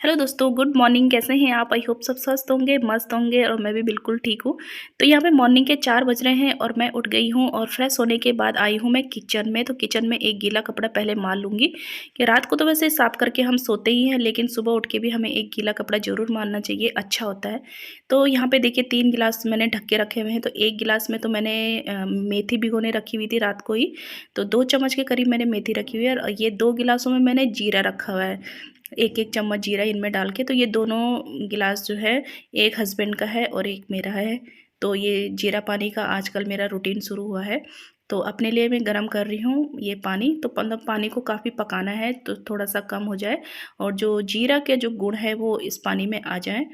Hello दोस्तों, good morning. कैसे हैं आप? आई होप सब स्वस्थ होंगे, मस्त होंगे और मैं भी बिल्कुल ठीक हूँ। तो यहाँ पे मॉर्निंग के 4 बज रहे हैं और मैं उठ गई हूँ और फ्रेश होने के बाद आई हूँ मैं किचन में। तो किचन में एक गीला कपड़ा पहले मार लूँगी कि रात को तो वैसे साफ़ करके हम सोते ही हैं, लेकिन सुबह उठ के भी हमें एक गीला कपड़ा ज़रूर मारना चाहिए, अच्छा होता है। तो यहाँ पे देखिए 3 गिलास मैंने ढक के रखे हुए हैं। तो 1 गिलास में तो मैंने मेथी भिगोने रखी हुई थी रात को ही। तो 2 चम्मच के करीब मैंने मेथी रखी हुई है और ये 2 गिलासों में मैंने जीरा रखा हुआ है। 1-1 चम्मच जीरा इनमें डाल के, तो ये दोनों गिलास जो है, एक हस्बैंड का है और एक मेरा है। तो ये जीरा पानी का आजकल मेरा रूटीन शुरू हुआ है। तो अपने लिए मैं गरम कर रही हूँ ये पानी। तो मतलब पानी को काफ़ी पकाना है तो थोड़ा-सा कम हो जाए और जो जीरा के जो गुण है वो इस पानी में आ जाएँ।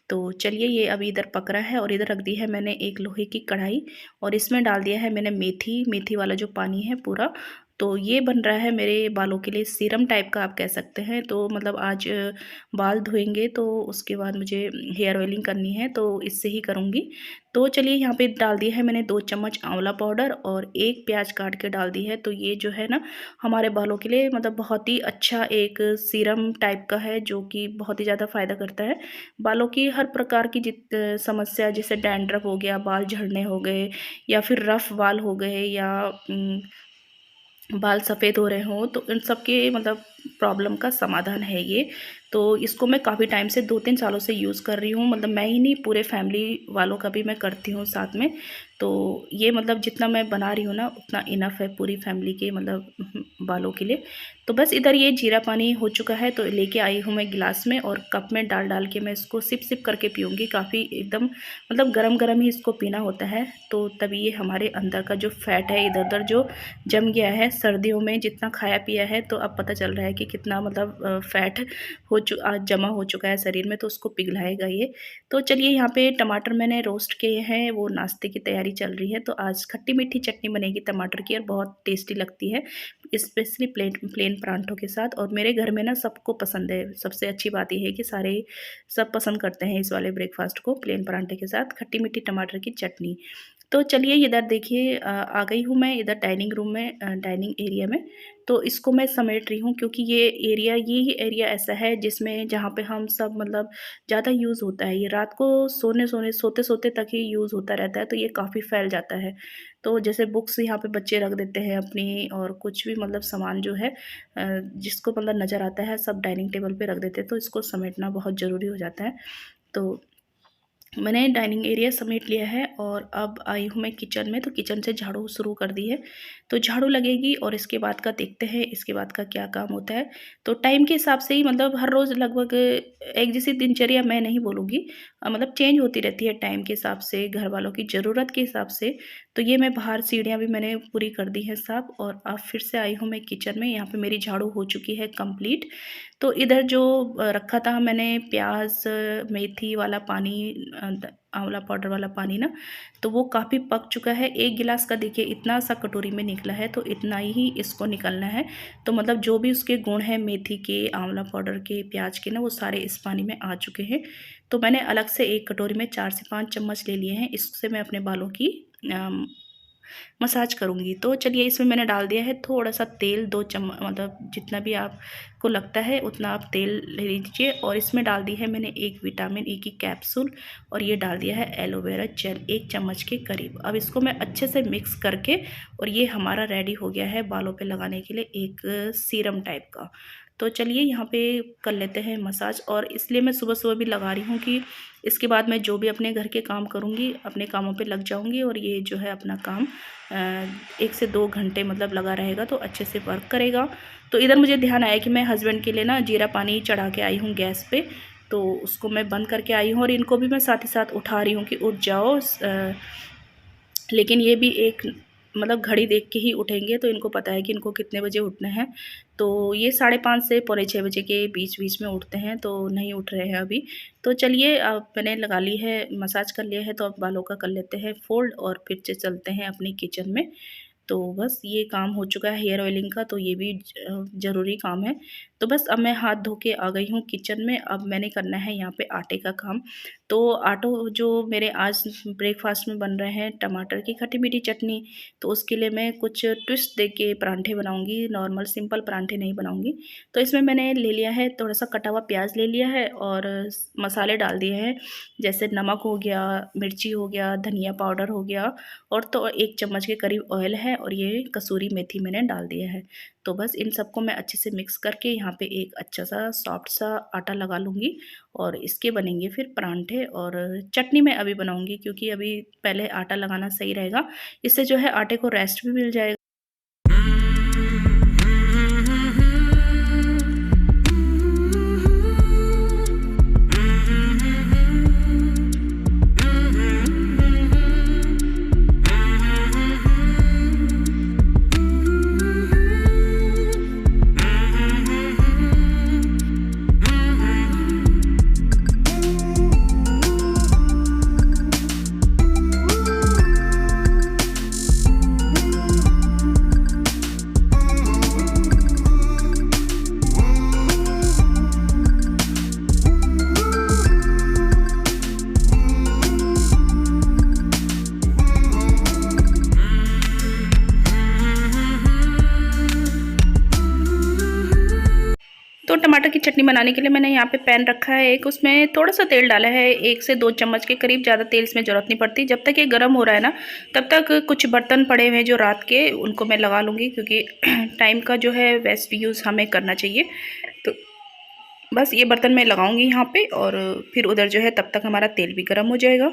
तो चलिए ये अभी इधर पक रहा है और इधर रख दी है मैंने एक लोहे की कढ़ाई और इसमें डाल दिया है मैंने मेथी, मेथी वाला जो पानी है पूरा। तो ये बन रहा है मेरे बालों के लिए सीरम टाइप का, आप कह सकते हैं। तो मतलब आज बाल धोएंगे तो उसके बाद मुझे हेयर ऑयलिंग करनी है, तो इससे ही करूँगी। तो चलिए यहाँ पे डाल दिया है मैंने 2 चम्मच आंवला पाउडर और 1 प्याज काट के डाल दी है। तो ये जो है ना, हमारे बालों के लिए मतलब बहुत ही अच्छा एक सीरम टाइप का है, जो कि बहुत ही ज़्यादा फ़ायदा करता है। बालों की हर प्रकार की समस्या, जैसे डैंड्रफ हो गया, बाल झड़ने हो गए या फिर रफ़ बाल हो गए या बाल सफ़ेद हो रहे हों, तो इन सब के मतलब प्रॉब्लम का समाधान है ये। तो इसको मैं काफ़ी टाइम से 2-3 सालों से यूज़ कर रही हूँ। मतलब मैं ही नहीं, पूरे फैमिली वालों का भी मैं करती हूँ साथ में। तो ये मतलब जितना मैं बना रही हूँ ना, उतना इनफ है पूरी फैमिली के मतलब बालों के लिए। तो बस इधर ये जीरा पानी हो चुका है, तो लेके आई हूँ मैं गिलास में और कप में डाल के मैं इसको सिप सिप करके पीऊँगी। काफ़ी एकदम मतलब गरम-गरम ही इसको पीना होता है, तो तभी ये हमारे अंदर का जो फैट है इधर-उधर जो जम गया है सर्दियों में जितना खाया पिया है, तो अब पता चल रहा है कि कितना मतलब फैट जमा हो चुका है शरीर में, तो उसको पिघलाएगा ये। तो चलिए यहाँ पे टमाटर मैंने रोस्ट किए हैं, वो नाश्ते की तैयारी चल रही है। तो आज खट्टी-मीठी चटनी बनेगी टमाटर की और बहुत टेस्टी लगती है, स्पेशली प्लेन प्लेन पराठों के साथ। और मेरे घर में ना सबको पसंद है। सबसे अच्छी बात ये है कि सारे सब पसंद करते हैं इस वाले ब्रेकफ़ास्ट को, प्लेन पराठे के साथ खट्टी-मीठी टमाटर की चटनी। तो चलिए इधर देखिए आ गई हूँ मैं इधर डाइनिंग रूम में, डाइनिंग एरिया में। तो इसको मैं समेट रही हूँ क्योंकि ये ही एरिया ऐसा है जिसमें जहाँ पे हम सब मतलब ज़्यादा यूज़ होता है। ये रात को सोते-सोते तक ही यूज़ होता रहता है, तो ये काफ़ी फैल जाता है। तो जैसे बुक्स यहाँ पे बच्चे रख देते हैं अपनी, और कुछ भी मतलब सामान जो है जिसको मतलब नज़र आता है, सब डाइनिंग टेबल पे रख देते हैं, तो इसको समेटना बहुत ज़रूरी हो जाता है। तो मैंने डाइनिंग एरिया समेट लिया है और अब आई हूँ मैं किचन में। तो किचन से झाड़ू शुरू कर दी है। तो झाड़ू लगेगी और इसके बाद का देखते हैं इसके बाद का क्या काम होता है। तो टाइम के हिसाब से ही मतलब हर रोज़ लगभग एक जैसी दिनचर्या मैं नहीं बोलूँगी, मतलब चेंज होती रहती है टाइम के हिसाब से, घर वालों की ज़रूरत के हिसाब से। तो ये मैं बाहर सीढ़ियाँ भी मैंने पूरी कर दी हैं साफ़ और अब फिर से आई हूँ मैं किचन में। यहाँ पे मेरी झाड़ू हो चुकी है कंप्लीट। तो इधर जो रखा था मैंने प्याज़, मेथी वाला पानी, आंवला पाउडर वाला पानी ना, तो वो काफ़ी पक चुका है। 1 गिलास का देखिए इतना सा कटोरी में निकला है, तो इतना ही इसको निकलना है। तो मतलब जो भी उसके गुण हैं मेथी के, आंवला पाउडर के, प्याज के ना, वो सारे इस पानी में आ चुके हैं। तो मैंने अलग से एक कटोरी में 4 से 5 चम्मच ले लिए हैं। इससे मैं अपने बालों की मसाज करूँगी। तो चलिए इसमें मैंने डाल दिया है थोड़ा-सा तेल, 2 मतलब जितना भी आपको लगता है उतना आप तेल ले लीजिए। और इसमें डाल दी है मैंने एक विटामिन ई की कैप्सूल और ये डाल दिया है एलोवेरा जेल 1 चम्मच के करीब। अब इसको मैं अच्छे से मिक्स करके, और ये हमारा रेडी हो गया है बालों पे लगाने के लिए एक सीरम टाइप का। तो चलिए यहाँ पे कर लेते हैं मसाज। और इसलिए मैं सुबह-सुबह भी लगा रही हूँ कि इसके बाद मैं जो भी अपने घर के काम करूँगी, अपने कामों पे लग जाऊँगी और ये जो है अपना काम 1 से 2 घंटे मतलब लगा रहेगा, तो अच्छे से वर्क करेगा। तो इधर मुझे ध्यान आया कि मैं हस्बैंड के लिए ना जीरा पानी चढ़ा के आई हूँ गैस पे, तो उसको मैं बंद करके आई हूँ और इनको भी मैं साथ ही साथ उठा रही हूँ कि उठ जाओ। लेकिन ये भी एक मतलब घड़ी देख के ही उठेंगे, तो इनको पता है कि इनको कितने बजे उठना है। तो ये 5:30 से पौने 6 बजे के बीच-बीच में उठते हैं, तो नहीं उठ रहे हैं अभी। तो चलिए अब मैंने लगा ली है, मसाज कर लिया है, तो अब बालों का कर लेते हैं फ़ोल्ड और फिर से चलते हैं अपनी किचन में। तो बस ये काम हो चुका है हेयर ऑयलिंग का, तो ये भी ज़रूरी काम है। तो बस अब मैं हाथ धो के आ गई हूँ किचन में। अब मैंने करना है यहाँ पे आटे का काम। तो आटो जो मेरे आज ब्रेकफास्ट में बन रहे हैं टमाटर की खट्टी मीठी चटनी, तो उसके लिए मैं कुछ ट्विस्ट दे के परांठे बनाऊँगी, नॉर्मल सिंपल परांठे नहीं बनाऊँगी। तो इसमें मैंने ले लिया है थोड़ा-सा कटा हुआ प्याज ले लिया है और मसाले डाल दिए हैं, जैसे नमक हो गया, मिर्ची हो गया, धनिया पाउडर हो गया और तो 1 चम्मच के करीब ऑयल है और ये कसूरी मेथी मैंने डाल दिया है। तो बस इन सबको मैं अच्छे से मिक्स करके यहाँ पे एक अच्छा सा सॉफ्ट सा आटा लगा लूँगी और इसके बनेंगे फिर परांठे। और चटनी मैं अभी बनाऊँगी क्योंकि अभी पहले आटा लगाना सही रहेगा, इससे जो है आटे को रेस्ट भी मिल जाएगा। तो टमाटर की चटनी बनाने के लिए मैंने यहाँ पे पैन रखा है एक, उसमें थोड़ा-सा तेल डाला है, 1 से 2 चम्मच के करीब, ज़्यादा तेल इसमें ज़रूरत नहीं पड़ती। जब तक ये गर्म हो रहा है ना, तब तक कुछ बर्तन पड़े हुए हैं जो रात के, उनको मैं लगा लूँगी क्योंकि टाइम का जो है बेस्ट यूज़ हमें करना चाहिए। तो बस ये बर्तन मैं लगाऊँगी यहाँ पे और फिर उधर जो है तब तक हमारा तेल भी गर्म हो जाएगा।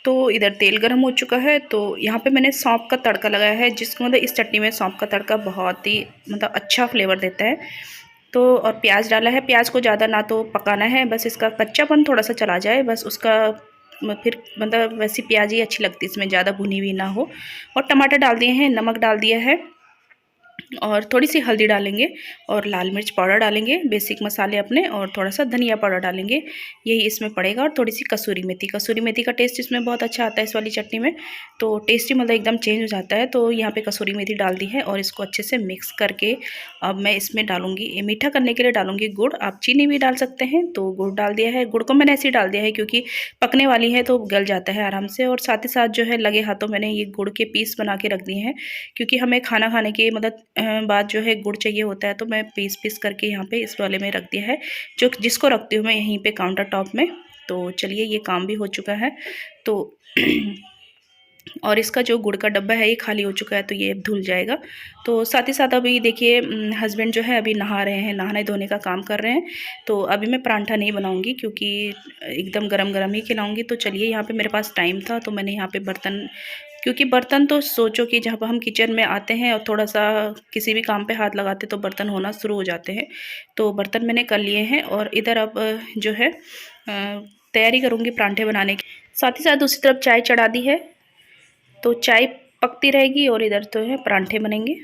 तो इधर तेल गर्म हो चुका है, तो यहाँ पे मैंने सौंफ का तड़का लगाया है, जिसको मतलब इस चटनी में सौंफ का तड़का बहुत ही मतलब अच्छा फ्लेवर देता है। तो और प्याज डाला है, प्याज को ज़्यादा ना तो पकाना है, बस इसका कच्चापन थोड़ा-सा चला जाए, बस उसका फिर मतलब वैसी प्याज ही अच्छी लगती है, इसमें ज़्यादा भुनी हुई ना हो। और टमाटर डाल दिए हैं, नमक डाल दिया है और थोड़ी सी हल्दी डालेंगे और लाल मिर्च पाउडर डालेंगे, बेसिक मसाले अपने, और थोड़ा सा धनिया पाउडर डालेंगे, यही इसमें पड़ेगा। और थोड़ी सी कसूरी मेथी का टेस्ट इसमें बहुत अच्छा आता है इस वाली चटनी में, तो टेस्ट ही मतलब एकदम चेंज हो जाता है। तो यहाँ पे कसूरी मेथी डाल दी है और इसको अच्छे से मिक्स करके अब मैं इसमें डालूँगी, मीठा करने के लिए डालूँगी गुड़, आप चीनी भी डाल सकते हैं। तो गुड़ डाल दिया है, गुड़ को मैंने ऐसे ही डाल दिया है क्योंकि पकने वाली है तो गल जाता है आराम से। और साथ ही साथ जो है लगे हाथों मैंने ये गुड़ के पीस बना के रख दिए हैं, क्योंकि हमें खाना खाने के मतलब बाद जो है गुड़ चाहिए होता है, तो मैं पीस करके यहाँ पे इस वाले में रख दिया है, जो जिसको रखती हूँ मैं यहीं पे काउंटर टॉप में। तो चलिए ये काम भी हो चुका है। तो और इसका जो गुड़ का डब्बा है ये खाली हो चुका है, तो ये धुल जाएगा। तो साथ ही साथ अभी देखिए हस्बैंड जो है अभी नहा रहे हैं, नहाने धोने का काम कर रहे हैं। तो अभी मैं परांठा नहीं बनाऊंगी क्योंकि एकदम गरम गरम ही खिलाऊंगी। तो चलिए यहाँ पे मेरे पास टाइम था तो मैंने यहाँ पे बर्तन, क्योंकि बर्तन तो सोचो कि जब हम किचन में आते हैं और थोड़ा सा किसी भी काम पे हाथ लगाते तो बर्तन होना शुरू हो जाते हैं। तो बर्तन मैंने कर लिए हैं और इधर अब जो है तैयारी करूँगी परांठे बनाने की। साथ ही साथ दूसरी तरफ चाय चढ़ा दी है, तो चाय पकती रहेगी और इधर तो है परांठे बनेंगे।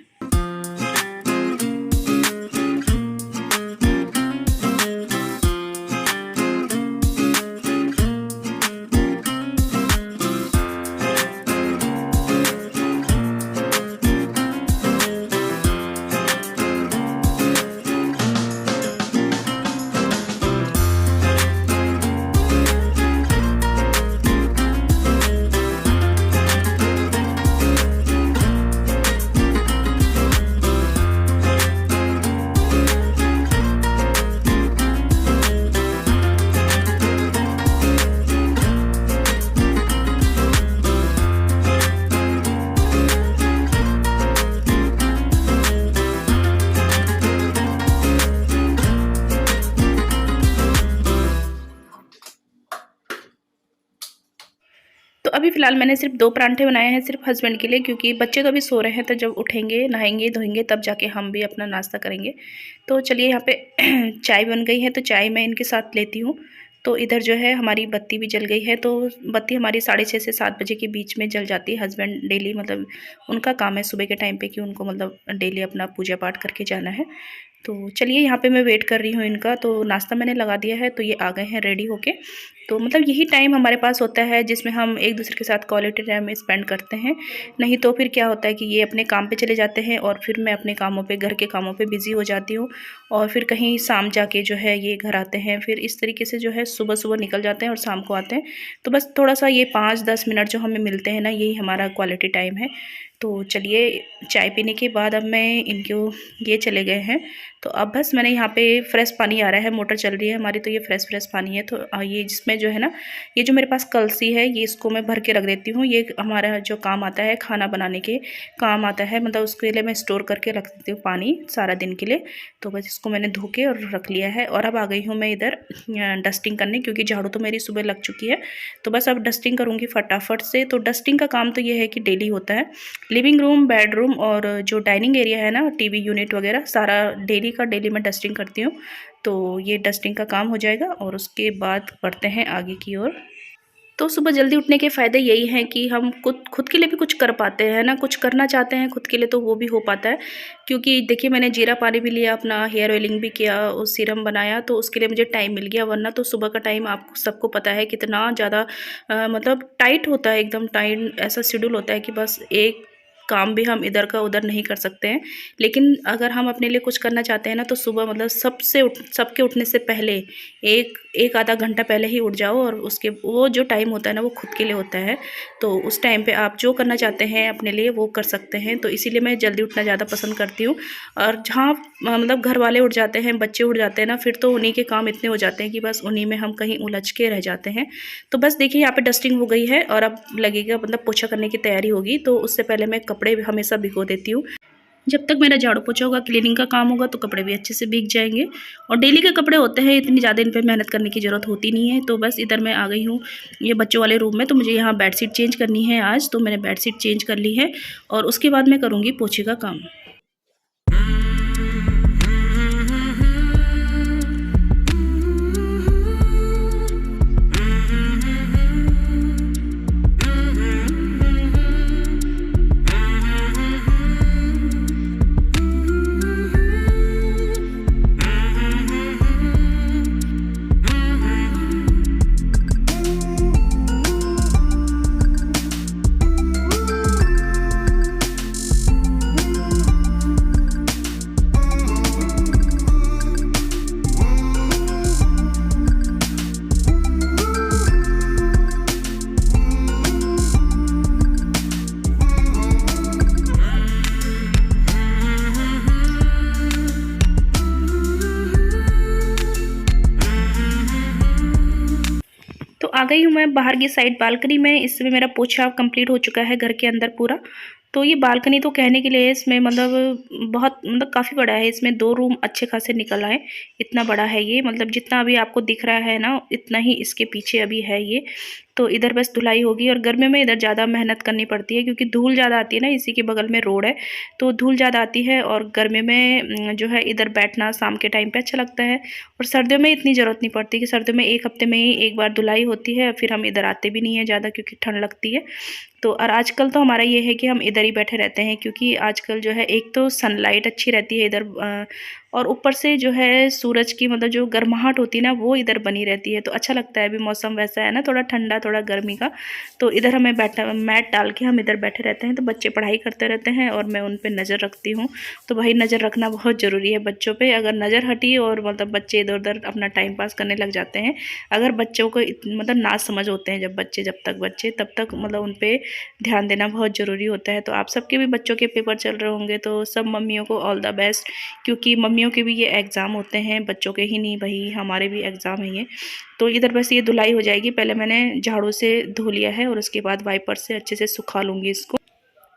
तो अभी फ़िलहाल मैंने सिर्फ 2 परांठे बनाए हैं सिर्फ हस्बैंड के लिए, क्योंकि बच्चे तो अभी सो रहे हैं, तो जब उठेंगे नहाएंगे धोएंगे तब जाके हम भी अपना नाश्ता करेंगे। तो चलिए यहाँ पे चाय बन गई है, तो चाय मैं इनके साथ लेती हूँ। तो इधर जो है हमारी बत्ती भी जल गई है, तो बत्ती हमारी 6:30 से 7 बजे के बीच में जल जाती है। हस्बैंड डेली मतलब उनका काम है सुबह के टाइम पे कि उनको मतलब डेली अपना पूजा पाठ करके जाना है। तो चलिए यहाँ पे मैं वेट कर रही हूँ इनका। तो नाश्ता मैंने लगा दिया है, तो ये आ गए हैं रेडी होके। तो मतलब यही टाइम हमारे पास होता है जिसमें हम एक दूसरे के साथ क्वालिटी टाइम स्पेंड करते हैं। नहीं तो फिर क्या होता है कि ये अपने काम पे चले जाते हैं और फिर मैं अपने कामों पे, घर के कामों पे बिज़ी हो जाती हूँ, और फिर कहीं शाम जाके जो है ये घर आते हैं। फिर इस तरीके से जो है सुबह सुबह निकल जाते हैं और शाम को आते हैं। तो बस थोड़ा सा ये 5-10 मिनट जो हमें मिलते हैं ना, यही हमारा क्वालिटी टाइम है। तो चलिए, चाय पीने के बाद अब मैं इनको, ये चले गए हैं, तो अब बस मैंने यहाँ पे फ्रेश पानी आ रहा है, मोटर चल रही है हमारी, तो ये फ्रेश पानी है। तो ये जिसमें जो है ना, ये जो मेरे पास कलसी है, ये इसको मैं भर के रख देती हूँ। ये हमारा जो काम आता है, खाना बनाने के काम आता है, मतलब उसके लिए मैं स्टोर करके रख देती हूँ पानी सारा दिन के लिए। तो बस इसको मैंने धो के और रख लिया है। और अब आ गई हूँ मैं इधर डस्टिंग करने, क्योंकि झाड़ू तो मेरी सुबह लग चुकी है। तो बस अब डस्टिंग करूँगी फटाफट से। तो डस्टिंग का काम तो ये है कि डेली होता है। लिविंग रूम, बेडरूम और जो डाइनिंग एरिया है ना, टीवी यूनिट वगैरह, सारा डेली मैं डस्टिंग करती हूँ। तो ये डस्टिंग का काम हो जाएगा और उसके बाद बढ़ते हैं आगे की ओर। तो सुबह जल्दी उठने के फ़ायदे यही हैं कि हम खुद के लिए भी कुछ कर पाते हैं ना, कुछ करना चाहते हैं खुद के लिए तो वो भी हो पाता है। क्योंकि देखिए, मैंने जीरा पानी भी लिया, अपना हेयर ऑयलिंग भी किया और सीरम बनाया, तो उसके लिए मुझे टाइम मिल गया। वरना तो सुबह का टाइम आपको सबको पता है कितना ज़्यादा मतलब टाइट होता है, एकदम टाइट ऐसा शेड्यूल होता है कि बस एक काम भी हम इधर का उधर नहीं कर सकते हैं। लेकिन अगर हम अपने लिए कुछ करना चाहते हैं ना, तो सुबह मतलब सबके उठने से पहले एक आधा घंटा पहले ही उठ जाओ, और उसके वो जो टाइम होता है ना, वो खुद के लिए होता है। तो उस टाइम पे आप जो करना चाहते हैं अपने लिए वो कर सकते हैं। तो इसीलिए मैं जल्दी उठना ज़्यादा पसंद करती हूँ। और जहाँ मतलब घर वाले उठ जाते हैं, बच्चे उठ जाते हैं ना, फिर तो उन्हीं के काम इतने हो जाते हैं कि बस उन्हीं में हम कहीं उलझ के रह जाते हैं। तो बस देखिए, यहाँ पे डस्टिंग हो गई है और अब लगेगा मतलब पोछा करने की तैयारी होगी। तो उससे पहले मैं कपड़े हमेशा भिगो देती हूँ। जब तक मेरा झाड़ू पोछा होगा, क्लीनिंग का काम होगा, तो कपड़े भी अच्छे से भीग जाएंगे। और डेली के कपड़े होते हैं, इतनी ज़्यादा इन पे मेहनत करने की ज़रूरत होती नहीं है। तो बस इधर मैं आ गई हूँ ये बच्चों वाले रूम में। तो मुझे यहाँ बेडशीट चेंज करनी है आज, तो मैंने बेडशीट चेंज कर ली है और उसके बाद मैं करूँगी पोछे का काम। आ गई हूँ मैं बाहर की साइड बालकनी में। इसमें मेरा पोछा कंप्लीट हो चुका है घर के अंदर पूरा। तो ये बालकनी तो कहने के लिए इसमें मतलब बहुत मतलब काफ़ी बड़ा है। इसमें 2 रूम अच्छे खासे निकल आए, इतना बड़ा है ये। मतलब जितना अभी आपको दिख रहा है ना, इतना ही इसके पीछे अभी है ये। तो इधर बस धुलाई होगी। और गर्मी में इधर ज़्यादा मेहनत करनी पड़ती है, क्योंकि धूल ज़्यादा आती है ना, इसी के बगल में रोड है, तो धूल ज़्यादा आती है। और गर्मी में जो है इधर बैठना शाम के टाइम पे अच्छा लगता है। और सर्दियों में इतनी ज़रूरत नहीं पड़ती, कि सर्दियों में 1 हफ्ते में ही एक बार धुलाई होती है, फिर हम इधर आते भी नहीं है ज़्यादा, क्योंकि ठंड लगती है। तो और आजकल तो हमारा ये है कि हम इधर ही बैठे रहते हैं, क्योंकि आजकल जो है एक तो सनलाइट अच्छी रहती है इधर, और ऊपर से जो है सूरज की मतलब जो गर्माहट होती है ना, वो इधर बनी रहती है। तो अच्छा लगता है। अभी मौसम वैसा है ना, थोड़ा ठंडा थोड़ा गर्मी का। तो इधर हमें मैट डाल के हम इधर बैठे रहते हैं। तो बच्चे पढ़ाई करते रहते हैं और मैं उन पर नज़र रखती हूँ। तो भाई, नज़र रखना बहुत ज़रूरी है बच्चों पर। अगर नज़र हटी और मतलब बच्चे इधर उधर अपना टाइम पास करने लग जाते हैं, अगर बच्चों को मतलब ना समझ होते हैं जब तक बच्चे, तब तक मतलब उन पर ध्यान देना बहुत ज़रूरी होता है। तो आप सबके भी बच्चों के पेपर चल रहे होंगे, तो सब मम्मियों को ऑल द बेस्ट, क्योंकि मम्मियों के भी ये एग्ज़ाम होते हैं, बच्चों के ही नहीं भाई, हमारे भी एग्ज़ाम है ये। तो इधर बस ये धुलाई हो जाएगी। पहले मैंने झाड़ू से धो लिया है और उसके बाद वाइपर से अच्छे से सुखा लूँगी इसको।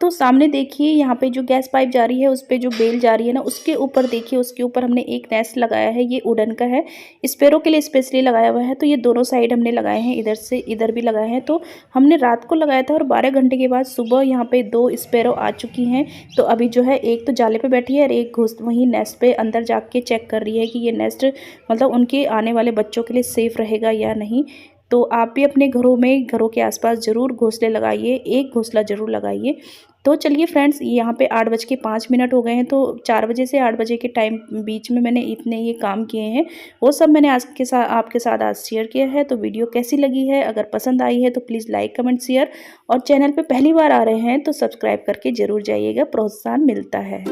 तो सामने देखिए, यहाँ पे जो गैस पाइप जा रही है, उस पे जो बेल जा रही है ना, उसके ऊपर देखिए, उसके ऊपर हमने एक नेस्ट लगाया है। ये वुडन का है, स्पैरो के लिए स्पेशली लगाया हुआ है। तो ये दोनों साइड हमने लगाए हैं, इधर से इधर भी लगाए हैं। तो हमने रात को लगाया था और 12 घंटे के बाद सुबह यहाँ पे 2 स्पैरो आ चुकी हैं। तो अभी जो है एक तो जाले पे बैठी है और एक घुस वहीं नेस्ट पे अंदर जाके चेक कर रही है कि ये नेस्ट मतलब उनके आने वाले बच्चों के लिए सेफ़ रहेगा या नहीं। तो आप भी अपने घरों के आसपास ज़रूर घोंसले लगाइए, एक घोंसला ज़रूर लगाइए, तो चलिए फ्रेंड्स, यहाँ पे 8:05 हो गए हैं, तो 4 बजे से 8 बजे के टाइम बीच में मैंने इतने ये काम किए हैं, वो सब मैंने आज के साथ आपके साथ आज शेयर किया है। तो वीडियो कैसी लगी है, अगर पसंद आई है तो प्लीज़ लाइक कमेंट शेयर, और चैनल पे पहली बार आ रहे हैं तो सब्सक्राइब करके ज़रूर जाइएगा, प्रोत्साहन मिलता है।